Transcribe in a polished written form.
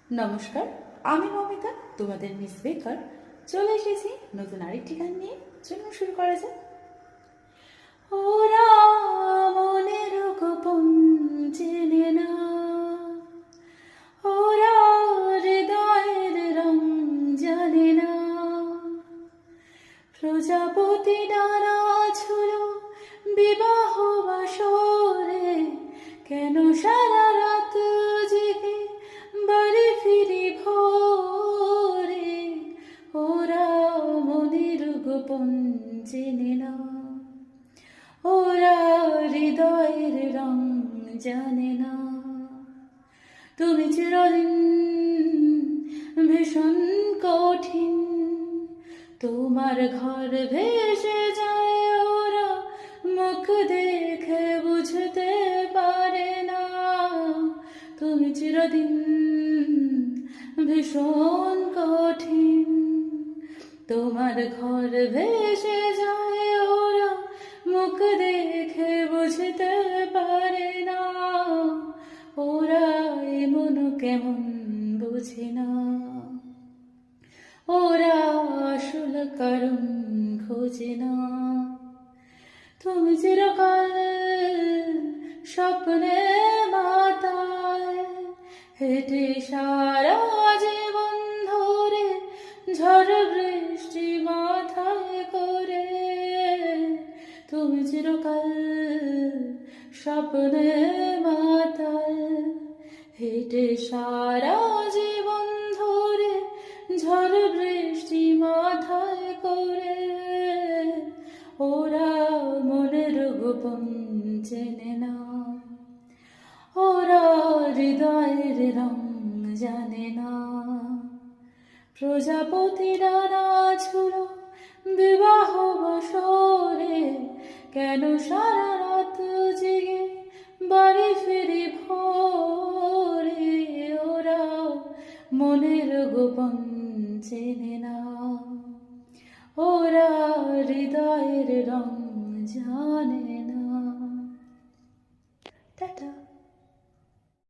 নমস্কার, আমি মমিতা, তোমাদের মিস বেকার। চলে এসেছি নতুন আরেকটি গান নিয়ে। চলুন শুরু করা যাক। ওরা মনের গোপন চেনে না, ওরা হৃদয়ের রং জানে না। প্রজাপতি ডানা ছুলো বিবাহ বাসরে, কেন সারা রাত জেগে বাড়ি ফিরি ভোরে। ওরা মনের গোপন চেনে না, ওরা হৃদয়ের রং জানে না। তুমি চিরদিন ভীষণ কঠিন, তোমার ঘর ভেসে যায়, ওরা মুখ দেখে বুঝতে পারে না। তুমি চিরদিন ভীষণ কঠিন, তোমার ঘর ভেসে যায়, ওরা মুখ দেখে বুঝতে পারে না। ওরা এমন কেমন বুঝে না, ওরা আসল কারণ খোঁজে না। তুমি চিরকাল স্বপ্নে মাতায় হেঁটে সারা জীবন ধরে, ঝড় বৃষ্টি মাথায় করে। তুমি চিরকাল স্বপ্নে মাতায় হেঁটে সারা জীবন ধরে, ঝড় বৃষ্টি মাথায় করে। ওরা মনের গোপন চেনে না, ওরা হৃদয়ের রং জানে না। প্রজাপতি ডানা ছুলো বিবাহ বাসরে, কেন সারা রাত জেগে বাড়ি ফিরি ভোরে। ওরা মনের গোপন চেনে না, ওরা হৃদয়ের রং জানে না।